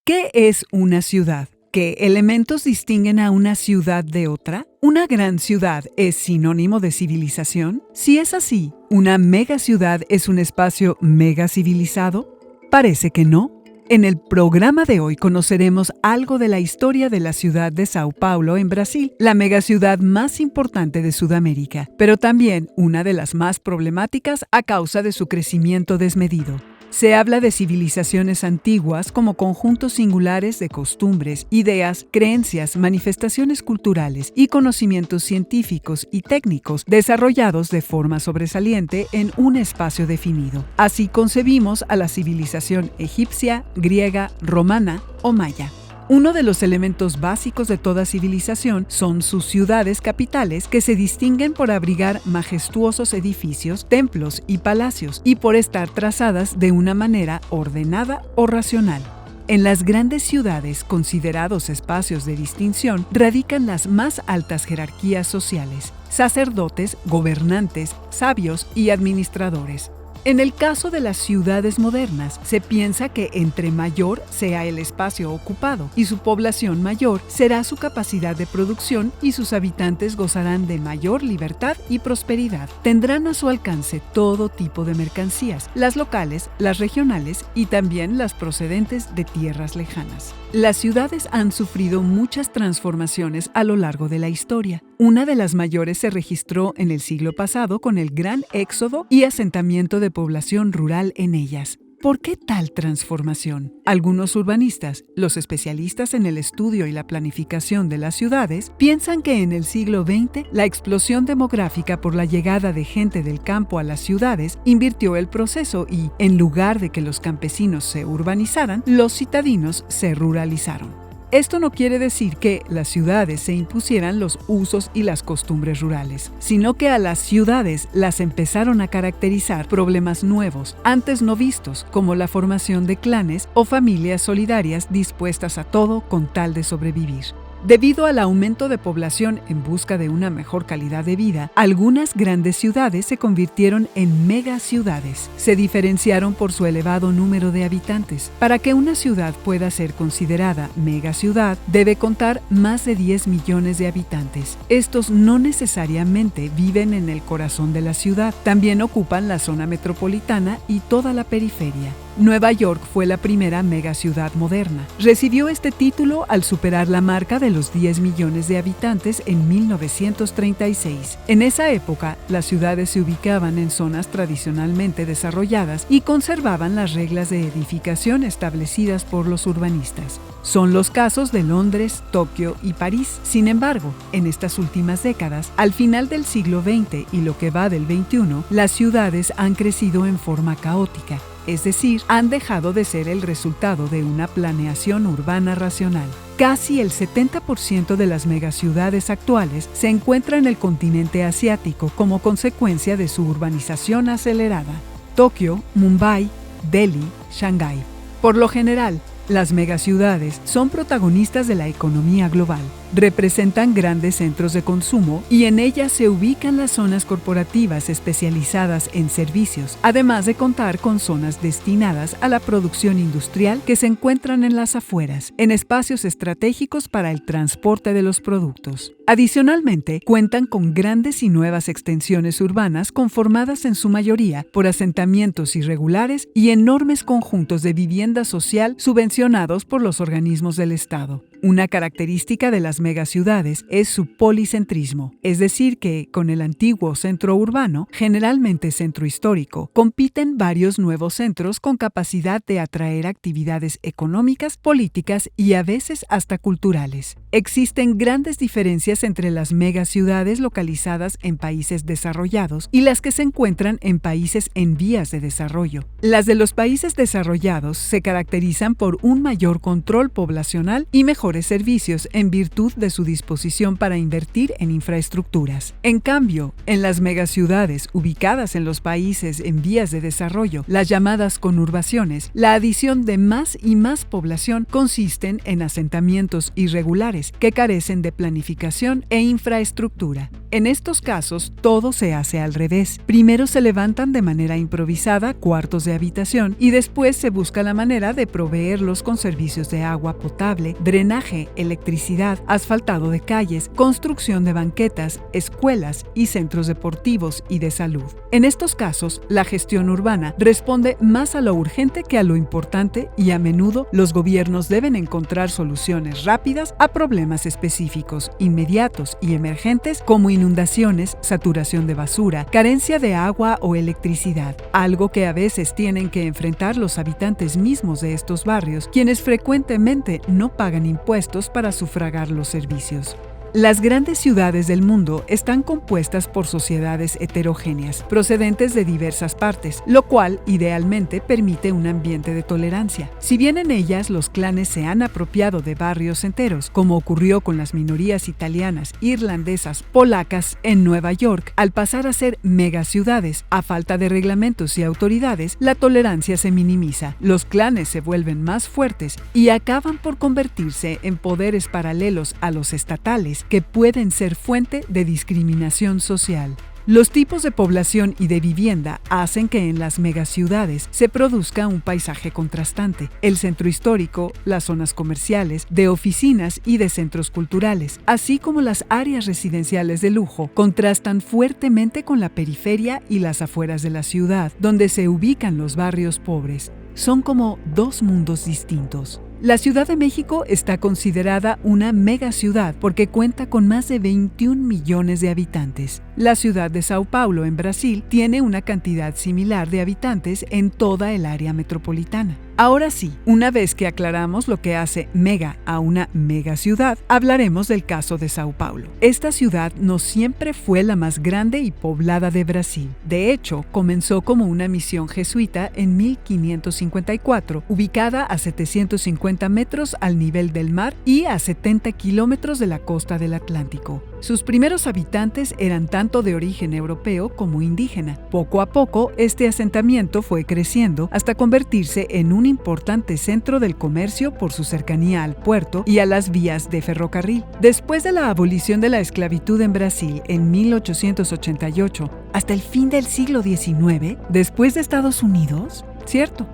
¿Qué es una ciudad? ¿Qué elementos distinguen a una ciudad de otra? ¿Una gran ciudad es sinónimo de civilización? Si es así, ¿una megaciudad es un espacio megacivilizado? Parece que no. En el programa de hoy conoceremos algo de la historia de la ciudad de Sao Paulo en Brasil, la megaciudad más importante de Sudamérica, pero también una de las más problemáticas a causa de su crecimiento desmedido. Se habla de civilizaciones antiguas como conjuntos singulares de costumbres, ideas, creencias, manifestaciones culturales y conocimientos científicos y técnicos desarrollados de forma sobresaliente en un espacio definido. Así concebimos a la civilización egipcia, griega, romana o maya. Uno de los elementos básicos de toda civilización son sus ciudades capitales, que se distinguen por abrigar majestuosos edificios, templos y palacios, y por estar trazadas de una manera ordenada o racional. En las grandes ciudades, considerados espacios de distinción, radican las más altas jerarquías sociales: sacerdotes, gobernantes, sabios y administradores. En el caso de las ciudades modernas, se piensa que entre mayor sea el espacio ocupado y su población mayor será su capacidad de producción y sus habitantes gozarán de mayor libertad y prosperidad. Tendrán a su alcance todo tipo de mercancías, las locales, las regionales y también las procedentes de tierras lejanas. Las ciudades han sufrido muchas transformaciones a lo largo de la historia. Una de las mayores se registró en el siglo pasado con el gran éxodo y asentamiento de población rural en ellas. ¿Por qué tal transformación? Algunos urbanistas, los especialistas en el estudio y la planificación de las ciudades, piensan que en el siglo XX la explosión demográfica por la llegada de gente del campo a las ciudades invirtió el proceso y, en lugar de que los campesinos se urbanizaran, los citadinos se ruralizaron. Esto no quiere decir que las ciudades se impusieran los usos y las costumbres rurales, sino que a las ciudades las empezaron a caracterizar problemas nuevos, antes no vistos, como la formación de clanes o familias solidarias dispuestas a todo con tal de sobrevivir. Debido al aumento de población en busca de una mejor calidad de vida, algunas grandes ciudades se convirtieron en megaciudades. Se diferenciaron por su elevado número de habitantes. Para que una ciudad pueda ser considerada megaciudad, debe contar más de 10 millones de habitantes. Estos no necesariamente viven en el corazón de la ciudad, también ocupan la zona metropolitana y toda la periferia. Nueva York fue la primera megaciudad moderna. Recibió este título al superar la marca de los 10 millones de habitantes en 1936. En esa época, las ciudades se ubicaban en zonas tradicionalmente desarrolladas y conservaban las reglas de edificación establecidas por los urbanistas. Son los casos de Londres, Tokio y París. Sin embargo, en estas últimas décadas, al final del siglo XX y lo que va del XXI, las ciudades han crecido en forma caótica. Es decir, han dejado de ser el resultado de una planeación urbana racional. Casi el 70% de las megaciudades actuales se encuentra en el continente asiático como consecuencia de su urbanización acelerada: Tokio, Mumbai, Delhi, Shanghái. Por lo general, las megaciudades son protagonistas de la economía global. Representan grandes centros de consumo y en ellas se ubican las zonas corporativas especializadas en servicios, además de contar con zonas destinadas a la producción industrial que se encuentran en las afueras, en espacios estratégicos para el transporte de los productos. Adicionalmente, cuentan con grandes y nuevas extensiones urbanas conformadas en su mayoría por asentamientos irregulares y enormes conjuntos de vivienda social subvencionados por los organismos del Estado. Una característica de las megaciudades es su policentrismo, es decir que, con el antiguo centro urbano, generalmente centro histórico, compiten varios nuevos centros con capacidad de atraer actividades económicas, políticas y a veces hasta culturales. Existen grandes diferencias entre las megaciudades localizadas en países desarrollados y las que se encuentran en países en vías de desarrollo. Las de los países desarrollados se caracterizan por un mayor control poblacional y mejores servicios en virtud de su disposición para invertir en infraestructuras. En cambio, en las megaciudades ubicadas en los países en vías de desarrollo, las llamadas conurbaciones, la adición de más y más población consisten en asentamientos irregulares que carecen de planificación e infraestructura. En estos casos, todo se hace al revés. Primero se levantan de manera improvisada cuartos de habitación y después se busca la manera de proveerlos con servicios de agua potable, drenaje, electricidad, asfaltado de calles, construcción de banquetas, escuelas y centros deportivos y de salud. En estos casos, la gestión urbana responde más a lo urgente que a lo importante y a menudo los gobiernos deben encontrar soluciones rápidas a problemas específicos, inmediatos y emergentes como inundaciones, saturación de basura, carencia de agua o electricidad, algo que a veces tienen que enfrentar los habitantes mismos de estos barrios, quienes frecuentemente no pagan impuestos para sufragar los servicios. Las grandes ciudades del mundo están compuestas por sociedades heterogéneas, procedentes de diversas partes, lo cual idealmente permite un ambiente de tolerancia. Si bien en ellas los clanes se han apropiado de barrios enteros, como ocurrió con las minorías italianas, irlandesas, polacas en Nueva York, al pasar a ser megaciudades, a falta de reglamentos y autoridades, la tolerancia se minimiza, los clanes se vuelven más fuertes y acaban por convertirse en poderes paralelos a los estatales, que pueden ser fuente de discriminación social. Los tipos de población y de vivienda hacen que en las megaciudades se produzca un paisaje contrastante. El centro histórico, las zonas comerciales, de oficinas y de centros culturales, así como las áreas residenciales de lujo, contrastan fuertemente con la periferia y las afueras de la ciudad, donde se ubican los barrios pobres. Son como dos mundos distintos. La Ciudad de México está considerada una megaciudad porque cuenta con más de 21 millones de habitantes. La ciudad de Sao Paulo, en Brasil, tiene una cantidad similar de habitantes en toda el área metropolitana. Ahora sí, una vez que aclaramos lo que hace mega a una megaciudad, hablaremos del caso de Sao Paulo. Esta ciudad no siempre fue la más grande y poblada de Brasil. De hecho, comenzó como una misión jesuita en 1554, ubicada a 750 metros al nivel del mar y a 70 kilómetros de la costa del Atlántico. Sus primeros habitantes eran tanto de origen europeo como indígena. Poco a poco, este asentamiento fue creciendo hasta convertirse en un importante centro del comercio por su cercanía al puerto y a las vías de ferrocarril. Después de la abolición de la esclavitud en Brasil en 1888, hasta el fin del siglo XIX, después de Estados Unidos, ¿cierto?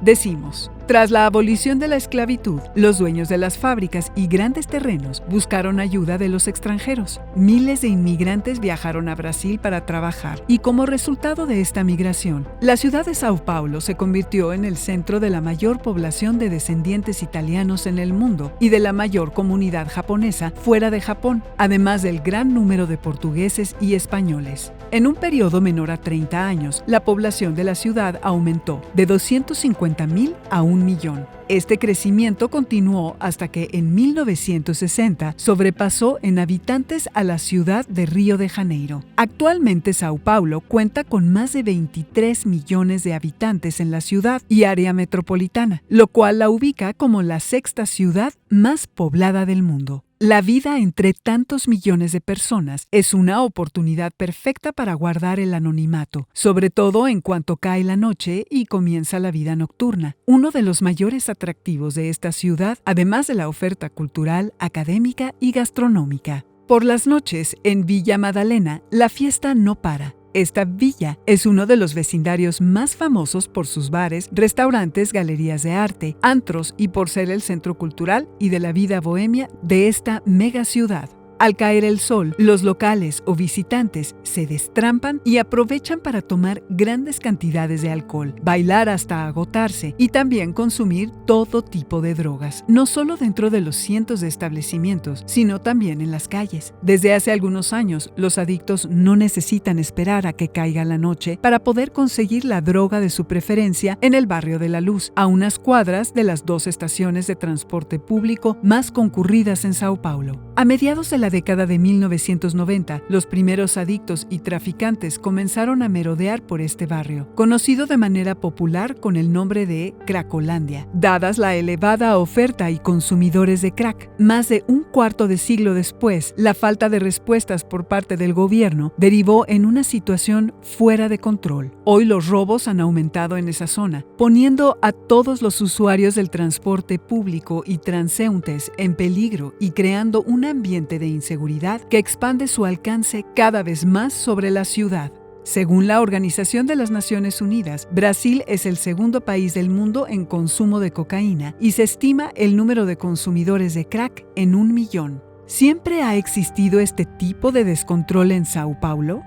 Decimos, tras la abolición de la esclavitud, los dueños de las fábricas y grandes terrenos buscaron ayuda de los extranjeros. Miles de inmigrantes viajaron a Brasil para trabajar y como resultado de esta migración, la ciudad de Sao Paulo se convirtió en el centro de la mayor población de descendientes italianos en el mundo y de la mayor comunidad japonesa fuera de Japón, además del gran número de portugueses y españoles. En un periodo menor a 30 años, la población de la ciudad aumentó de 250,000 a 1 millón. Este crecimiento continuó hasta que en 1960 sobrepasó en habitantes a la ciudad de Río de Janeiro. Actualmente Sao Paulo cuenta con más de 23 millones de habitantes en la ciudad y área metropolitana, lo cual la ubica como la sexta ciudad más poblada del mundo. La vida entre tantos millones de personas es una oportunidad perfecta para guardar el anonimato, sobre todo en cuanto cae la noche y comienza la vida nocturna. Uno de los mayores atractivos de esta ciudad, además de la oferta cultural, académica y gastronómica. Por las noches, en Villa Madalena, la fiesta no para. Esta villa es uno de los vecindarios más famosos por sus bares, restaurantes, galerías de arte, antros y por ser el centro cultural y de la vida bohemia de esta megaciudad. Al caer el sol, los locales o visitantes se destrampan y aprovechan para tomar grandes cantidades de alcohol, bailar hasta agotarse y también consumir todo tipo de drogas, no solo dentro de los cientos de establecimientos, sino también en las calles. Desde hace algunos años, los adictos no necesitan esperar a que caiga la noche para poder conseguir la droga de su preferencia en el barrio de La Luz, a unas cuadras de las 2 estaciones de transporte público más concurridas en Sao Paulo. A mediados de la década de 1990, los primeros adictos y traficantes comenzaron a merodear por este barrio, conocido de manera popular con el nombre de Cracolandia, dadas la elevada oferta y consumidores de crack. Más de un cuarto de siglo después, la falta de respuestas por parte del gobierno derivó en una situación fuera de control. Hoy los robos han aumentado en esa zona, poniendo a todos los usuarios del transporte público y transeúntes en peligro y creando una ambiente de inseguridad que expande su alcance cada vez más sobre la ciudad. Según la Organización de las Naciones Unidas, Brasil es el segundo país del mundo en consumo de cocaína y se estima el número de consumidores de crack en 1 millón. ¿Siempre ha existido este tipo de descontrol en Sao Paulo?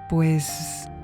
Pues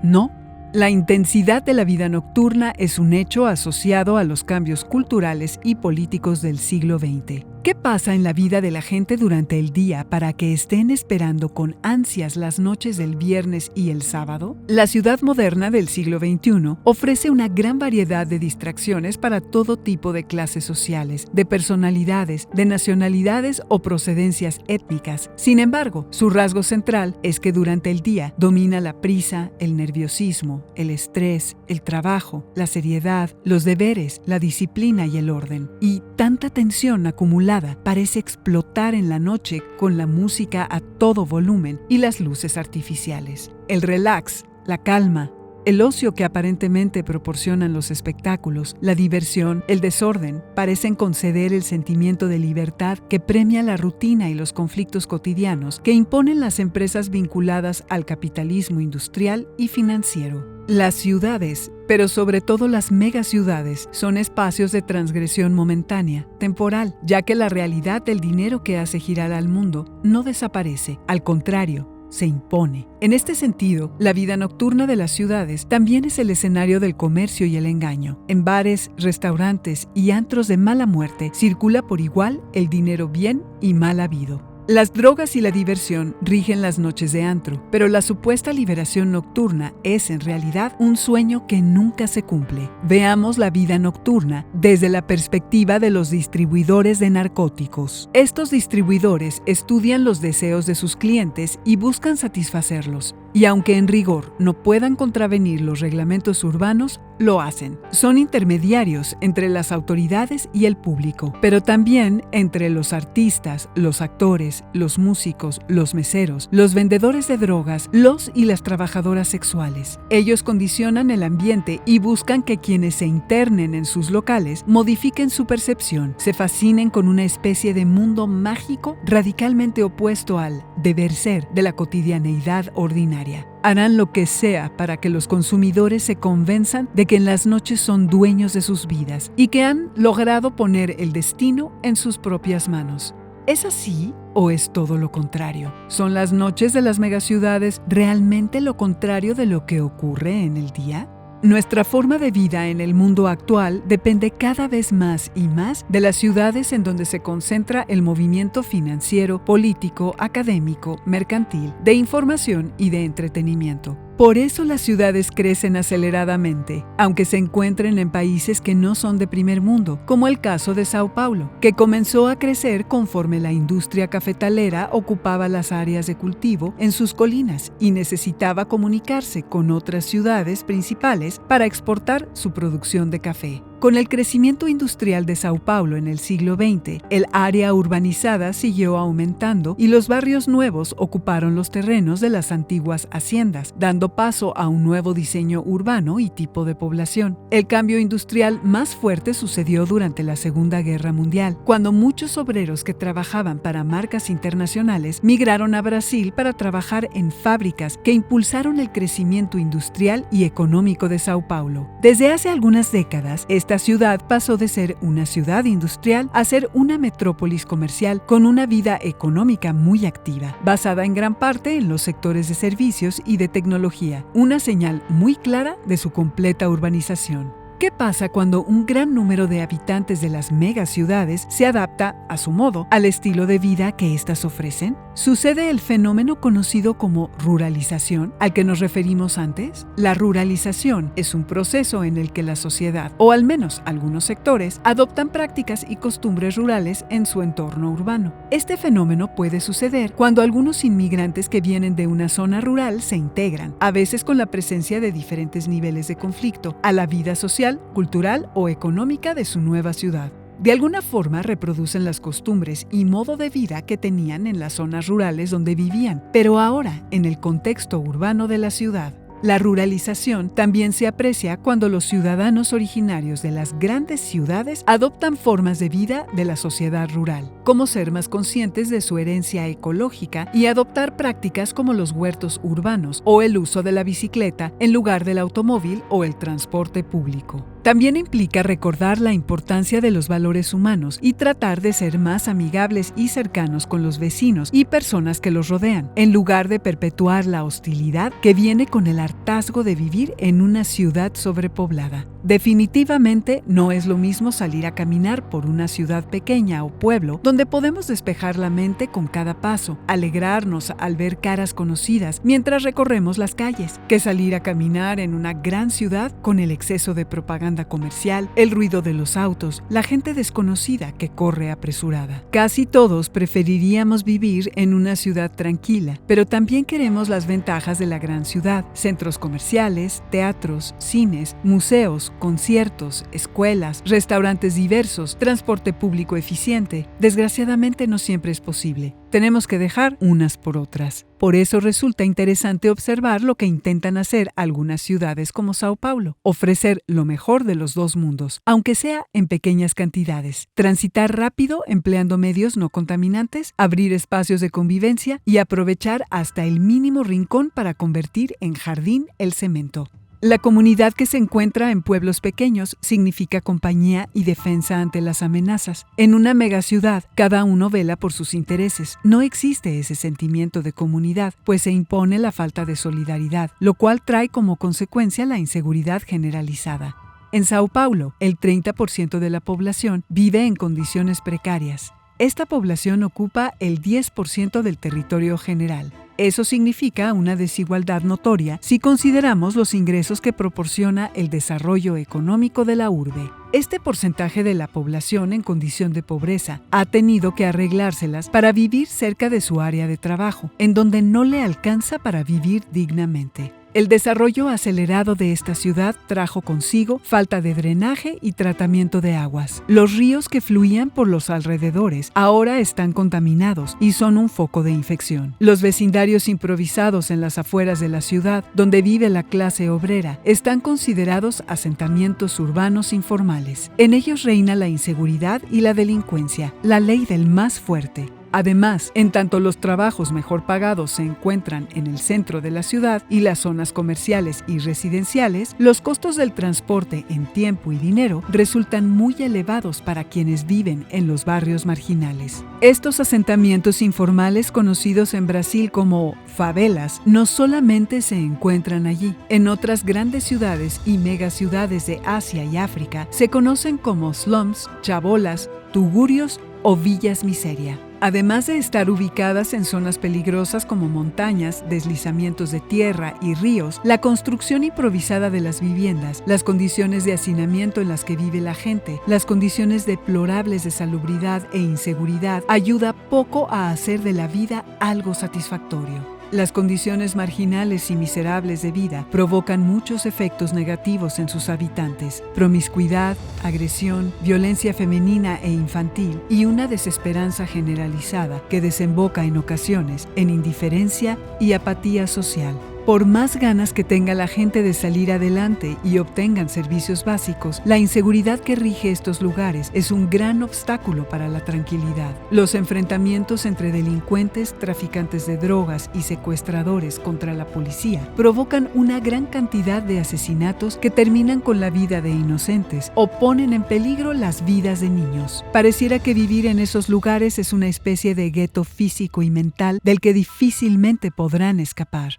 no. La intensidad de la vida nocturna es un hecho asociado a los cambios culturales y políticos del siglo XX. ¿Qué pasa en la vida de la gente durante el día para que estén esperando con ansias las noches del viernes y el sábado? La ciudad moderna del siglo XXI ofrece una gran variedad de distracciones para todo tipo de clases sociales, de personalidades, de nacionalidades o procedencias étnicas. Sin embargo, su rasgo central es que durante el día domina la prisa, el nerviosismo, el estrés, el trabajo, la seriedad, los deberes, la disciplina y el orden. Y tanta tensión acumulada parece explotar en la noche con la música a todo volumen y las luces artificiales. El relax, la calma, el ocio que aparentemente proporcionan los espectáculos, la diversión, el desorden, parecen conceder el sentimiento de libertad que premia la rutina y los conflictos cotidianos que imponen las empresas vinculadas al capitalismo industrial y financiero. Las ciudades, pero sobre todo las megaciudades, son espacios de transgresión momentánea, temporal, ya que la realidad del dinero que hace girar al mundo no desaparece, al contrario, se impone. En este sentido, la vida nocturna de las ciudades también es el escenario del comercio y el engaño. En bares, restaurantes y antros de mala muerte circula por igual el dinero bien y mal habido. Las drogas y la diversión rigen las noches de antro, pero la supuesta liberación nocturna es en realidad un sueño que nunca se cumple. Veamos la vida nocturna desde la perspectiva de los distribuidores de narcóticos. Estos distribuidores estudian los deseos de sus clientes y buscan satisfacerlos. Y aunque en rigor no puedan contravenir los reglamentos urbanos, lo hacen. Son intermediarios entre las autoridades y el público, pero también entre los artistas, los actores, los músicos, los meseros, los vendedores de drogas, los y las trabajadoras sexuales. Ellos condicionan el ambiente y buscan que quienes se internen en sus locales modifiquen su percepción, se fascinen con una especie de mundo mágico radicalmente opuesto al deber ser de la cotidianeidad ordinaria. Harán lo que sea para que los consumidores se convenzan de que en las noches son dueños de sus vidas y que han logrado poner el destino en sus propias manos. ¿Es así o es todo lo contrario? ¿Son las noches de las megaciudades realmente lo contrario de lo que ocurre en el día? Nuestra forma de vida en el mundo actual depende cada vez más y más de las ciudades en donde se concentra el movimiento financiero, político, académico, mercantil, de información y de entretenimiento. Por eso las ciudades crecen aceleradamente, aunque se encuentren en países que no son de primer mundo, como el caso de Sao Paulo, que comenzó a crecer conforme la industria cafetalera ocupaba las áreas de cultivo en sus colinas y necesitaba comunicarse con otras ciudades principales para exportar su producción de café. Con el crecimiento industrial de Sao Paulo en el siglo XX, el área urbanizada siguió aumentando y los barrios nuevos ocuparon los terrenos de las antiguas haciendas, dando paso a un nuevo diseño urbano y tipo de población. El cambio industrial más fuerte sucedió durante la Segunda Guerra Mundial, cuando muchos obreros que trabajaban para marcas internacionales migraron a Brasil para trabajar en fábricas que impulsaron el crecimiento industrial y económico de Sao Paulo. Desde hace algunas décadas, esta ciudad pasó de ser una ciudad industrial a ser una metrópolis comercial con una vida económica muy activa, basada en gran parte en los sectores de servicios y de tecnología, una señal muy clara de su completa urbanización. ¿Qué pasa cuando un gran número de habitantes de las megaciudades se adapta, a su modo, al estilo de vida que éstas ofrecen? ¿Sucede el fenómeno conocido como ruralización, al que nos referimos antes? La ruralización es un proceso en el que la sociedad, o al menos algunos sectores, adoptan prácticas y costumbres rurales en su entorno urbano. Este fenómeno puede suceder cuando algunos inmigrantes que vienen de una zona rural se integran, a veces con la presencia de diferentes niveles de conflicto, a la vida social, cultural o económica de su nueva ciudad. De alguna forma reproducen las costumbres y modo de vida que tenían en las zonas rurales donde vivían, pero ahora en el contexto urbano de la ciudad. La ruralización también se aprecia cuando los ciudadanos originarios de las grandes ciudades adoptan formas de vida de la sociedad rural, como ser más conscientes de su herencia ecológica y adoptar prácticas como los huertos urbanos o el uso de la bicicleta en lugar del automóvil o el transporte público. También implica recordar la importancia de los valores humanos y tratar de ser más amigables y cercanos con los vecinos y personas que los rodean, en lugar de perpetuar la hostilidad que viene con el hartazgo de vivir en una ciudad sobrepoblada. Definitivamente no es lo mismo salir a caminar por una ciudad pequeña o pueblo donde podemos despejar la mente con cada paso, alegrarnos al ver caras conocidas mientras recorremos las calles, que salir a caminar en una gran ciudad con el exceso de propaganda comercial, el ruido de los autos, la gente desconocida que corre apresurada. Casi todos preferiríamos vivir en una ciudad tranquila, pero también queremos las ventajas de la gran ciudad: centros comerciales, teatros, cines, museos, conciertos, escuelas, restaurantes diversos, transporte público eficiente. Desgraciadamente no siempre es posible. Tenemos que dejar unas por otras. Por eso resulta interesante observar lo que intentan hacer algunas ciudades como Sao Paulo: ofrecer lo mejor de los dos mundos, aunque sea en pequeñas cantidades. Transitar rápido empleando medios no contaminantes, abrir espacios de convivencia y aprovechar hasta el mínimo rincón para convertir en jardín el cemento. La comunidad que se encuentra en pueblos pequeños significa compañía y defensa ante las amenazas. En una megaciudad, cada uno vela por sus intereses. No existe ese sentimiento de comunidad, pues se impone la falta de solidaridad, lo cual trae como consecuencia la inseguridad generalizada. En Sao Paulo, el 30% de la población vive en condiciones precarias. Esta población ocupa el 10% del territorio general. Eso significa una desigualdad notoria si consideramos los ingresos que proporciona el desarrollo económico de la urbe. Este porcentaje de la población en condición de pobreza ha tenido que arreglárselas para vivir cerca de su área de trabajo, en donde no le alcanza para vivir dignamente. El desarrollo acelerado de esta ciudad trajo consigo falta de drenaje y tratamiento de aguas. Los ríos que fluían por los alrededores ahora están contaminados y son un foco de infección. Los vecindarios improvisados en las afueras de la ciudad, donde vive la clase obrera, están considerados asentamientos urbanos informales. En ellos reina la inseguridad y la delincuencia, la ley del más fuerte. Además, en tanto los trabajos mejor pagados se encuentran en el centro de la ciudad y las zonas comerciales y residenciales, los costos del transporte en tiempo y dinero resultan muy elevados para quienes viven en los barrios marginales. Estos asentamientos informales, conocidos en Brasil como favelas, no solamente se encuentran allí. En otras grandes ciudades y megaciudades de Asia y África se conocen como slums, chabolas, tugurios o villas miseria. Además de estar ubicadas en zonas peligrosas como montañas, deslizamientos de tierra y ríos, la construcción improvisada de las viviendas, las condiciones de hacinamiento en las que vive la gente, las condiciones deplorables de salubridad e inseguridad ayuda poco a hacer de la vida algo satisfactorio. Las condiciones marginales y miserables de vida provocan muchos efectos negativos en sus habitantes: promiscuidad, agresión, violencia femenina e infantil y una desesperanza generalizada que desemboca en ocasiones en indiferencia y apatía social. Por más ganas que tenga la gente de salir adelante y obtengan servicios básicos, la inseguridad que rige estos lugares es un gran obstáculo para la tranquilidad. Los enfrentamientos entre delincuentes, traficantes de drogas y secuestradores contra la policía provocan una gran cantidad de asesinatos que terminan con la vida de inocentes o ponen en peligro las vidas de niños. Pareciera que vivir en esos lugares es una especie de gueto físico y mental del que difícilmente podrán escapar.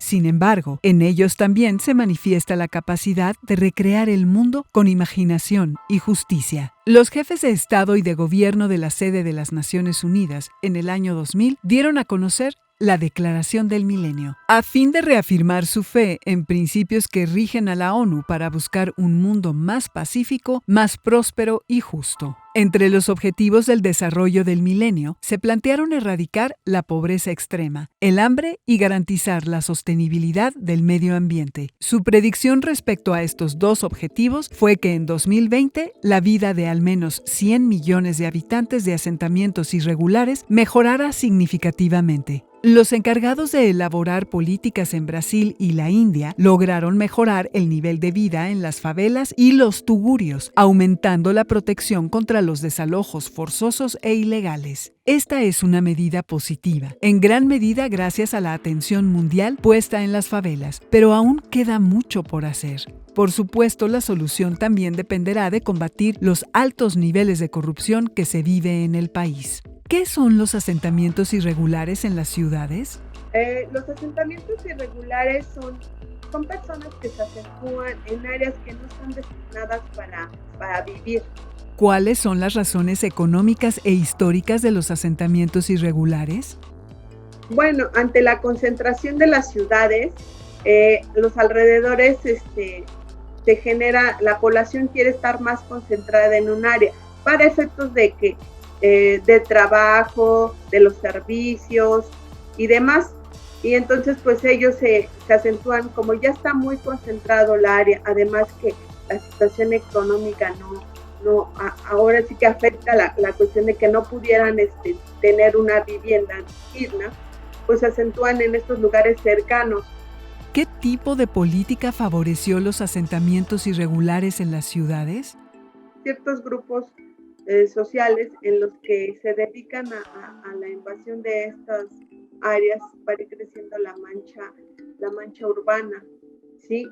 Sin embargo, en ellos también se manifiesta la capacidad de recrear el mundo con imaginación y justicia. Los jefes de Estado y de Gobierno de la sede de las Naciones Unidas en el año 2000 dieron a conocer la Declaración del Milenio, a fin de reafirmar su fe en principios que rigen a la ONU para buscar un mundo más pacífico, más próspero y justo. Entre los objetivos del desarrollo del milenio se plantearon erradicar la pobreza extrema, el hambre y garantizar la sostenibilidad del medio ambiente. Su predicción respecto a estos dos objetivos fue que en 2020 la vida de al menos 100 millones de habitantes de asentamientos irregulares mejorara significativamente. Los encargados de elaborar políticas en Brasil y la India lograron mejorar el nivel de vida en las favelas y los tugurios, aumentando la protección contra los desalojos forzosos e ilegales. Esta es una medida positiva, en gran medida gracias a la atención mundial puesta en las favelas, pero aún queda mucho por hacer. Por supuesto, la solución también dependerá de combatir los altos niveles de corrupción que se vive en el país. ¿Qué son los asentamientos irregulares en las ciudades? Los asentamientos irregulares son personas que se acentúan en áreas que no están destinadas para vivir. ¿Cuáles son las razones económicas e históricas de los asentamientos irregulares? Bueno, ante la concentración de las ciudades, los alrededores se genera, la población quiere estar más concentrada en un área para efectos de trabajo, de los servicios y demás. Y entonces pues ellos se acentúan, como ya está muy concentrado el área, además que la situación económica ahora sí que afecta la cuestión de que no pudieran tener una vivienda digna, pues se acentúan en estos lugares cercanos. ¿Qué tipo de política favoreció los asentamientos irregulares en las ciudades? Ciertos grupos sociales en los que se dedican a la invasión de estas áreas para ir creciendo la mancha urbana, ¿sí?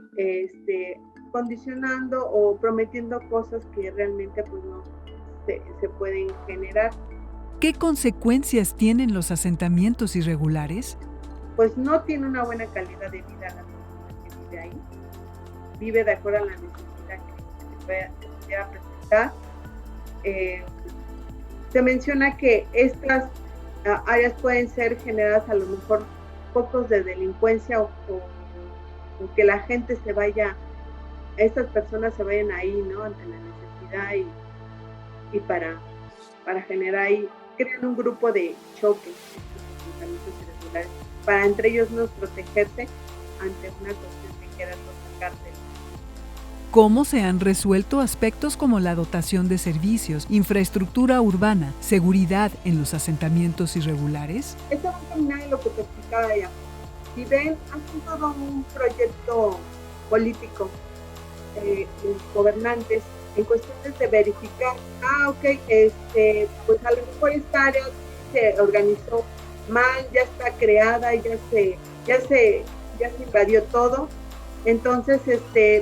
Condicionando o prometiendo cosas que realmente pues no se pueden generar. ¿Qué consecuencias tienen los asentamientos irregulares? Pues no tiene una buena calidad de vida la persona que vive ahí, vive de acuerdo a la necesidad que se pueda presentar. Se menciona que estas áreas pueden ser generadas a lo mejor focos de delincuencia o que la gente estas personas se vayan ahí, ¿no? Ante la necesidad y para generar ahí, crean un grupo de choque, para entre ellos no protegerse ante una cuestión de querer sacarte. ¿Cómo se han resuelto aspectos como la dotación de servicios, infraestructura urbana, seguridad en los asentamientos irregulares? Esto va a terminar en lo que te explicaba ya. Si ven, hacen todo un proyecto político, los gobernantes, en cuestiones de verificar, pues a lo mejor esta área se organizó mal, ya está creada, ya se invadió todo. Entonces,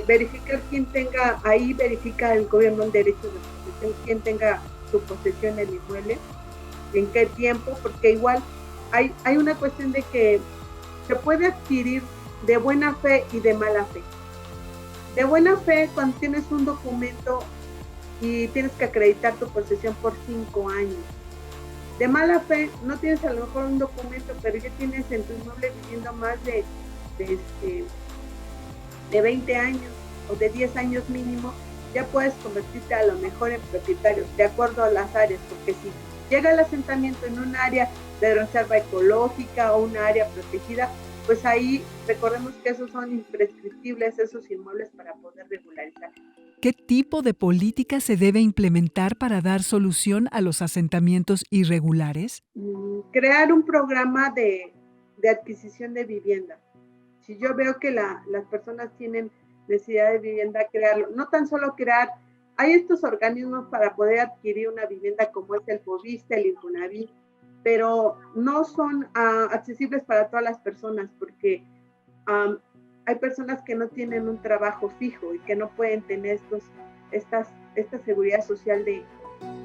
verificar quién tenga, ahí verifica el gobierno el derecho de posesión, quién tenga su posesión en el inmueble, en qué tiempo, porque igual hay una cuestión de que se puede adquirir de buena fe y de mala fe. De buena fe, cuando tienes un documento y tienes que acreditar tu posesión por 5 años. De mala fe, no tienes a lo mejor un documento, pero ya tienes en tu inmueble viviendo más de 20 años o de 10 años mínimo, ya puedes convertirte a lo mejor en propietario, de acuerdo a las áreas, porque si llega el asentamiento en un área de reserva ecológica o una área protegida, pues ahí recordemos que esos son imprescriptibles, esos inmuebles para poder regularizar. ¿Qué tipo de política se debe implementar para dar solución a los asentamientos irregulares? Crear un programa de adquisición de vivienda. Si yo veo que las personas tienen necesidad de vivienda, crearlo. No tan solo crear, hay estos organismos para poder adquirir una vivienda como es el FOVISSSTE, el Infonavit, pero no son accesibles para todas las personas porque hay personas que no tienen un trabajo fijo y que no pueden tener esta seguridad social de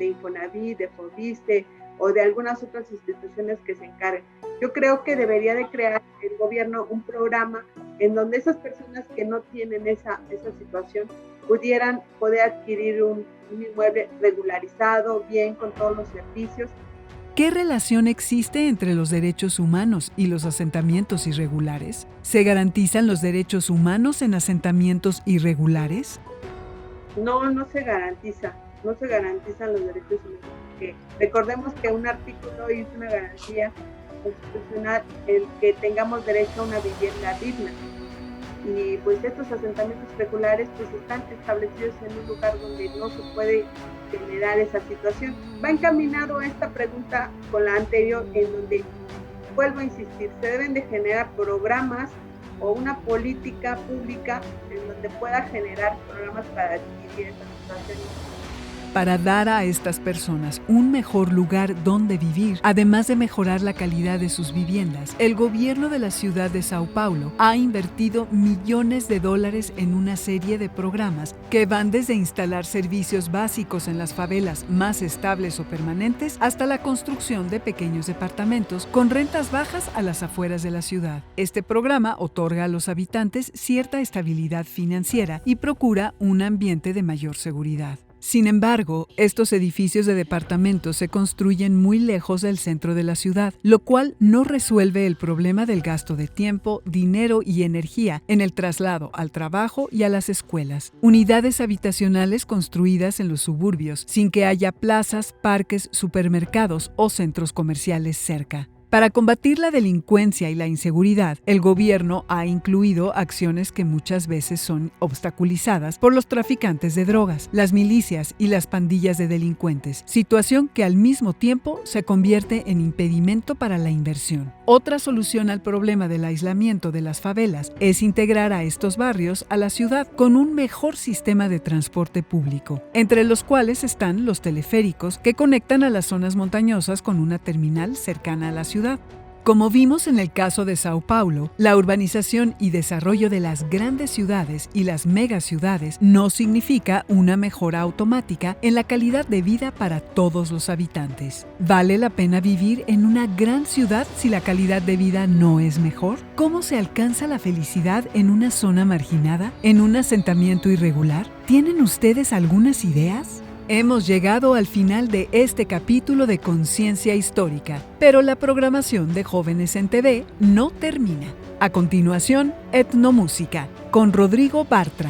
Infonavit, de FOVISSSTE o de algunas otras instituciones que se encarguen. Yo creo que debería de crear el gobierno un programa en donde esas personas que no tienen esa situación pudieran poder adquirir un inmueble regularizado, bien, con todos los servicios. ¿Qué relación existe entre los derechos humanos y los asentamientos irregulares? ¿Se garantizan los derechos humanos en asentamientos irregulares? No se garantiza. No se garantizan los derechos humanos. Porque recordemos que un artículo es una garantía constitucional el que tengamos derecho a una vivienda digna. Y pues estos asentamientos irregulares pues están establecidos en un lugar donde no se puede generar esa situación. Va encaminado esta pregunta con la anterior, en donde vuelvo a insistir, se deben de generar programas o una política pública en donde pueda generar programas para adquirir esas situaciones. Para dar a estas personas un mejor lugar donde vivir, además de mejorar la calidad de sus viviendas, el gobierno de la ciudad de Sao Paulo ha invertido millones de dólares en una serie de programas que van desde instalar servicios básicos en las favelas más estables o permanentes hasta la construcción de pequeños departamentos con rentas bajas a las afueras de la ciudad. Este programa otorga a los habitantes cierta estabilidad financiera y procura un ambiente de mayor seguridad. Sin embargo, estos edificios de departamentos se construyen muy lejos del centro de la ciudad, lo cual no resuelve el problema del gasto de tiempo, dinero y energía en el traslado al trabajo y a las escuelas. Unidades habitacionales construidas en los suburbios, sin que haya plazas, parques, supermercados o centros comerciales cerca. Para combatir la delincuencia y la inseguridad, el gobierno ha incluido acciones que muchas veces son obstaculizadas por los traficantes de drogas, las milicias y las pandillas de delincuentes, situación que al mismo tiempo se convierte en impedimento para la inversión. Otra solución al problema del aislamiento de las favelas es integrar a estos barrios a la ciudad con un mejor sistema de transporte público, entre los cuales están los teleféricos que conectan a las zonas montañosas con una terminal cercana a la ciudad. Como vimos en el caso de Sao Paulo, la urbanización y desarrollo de las grandes ciudades y las megaciudades no significa una mejora automática en la calidad de vida para todos los habitantes. ¿Vale la pena vivir en una gran ciudad si la calidad de vida no es mejor? ¿Cómo se alcanza la felicidad en una zona marginada, en un asentamiento irregular? ¿Tienen ustedes algunas ideas? Hemos llegado al final de este capítulo de Conciencia Histórica, pero la programación de Jóvenes en TV no termina. A continuación, Etnomúsica, con Rodrigo Bartra.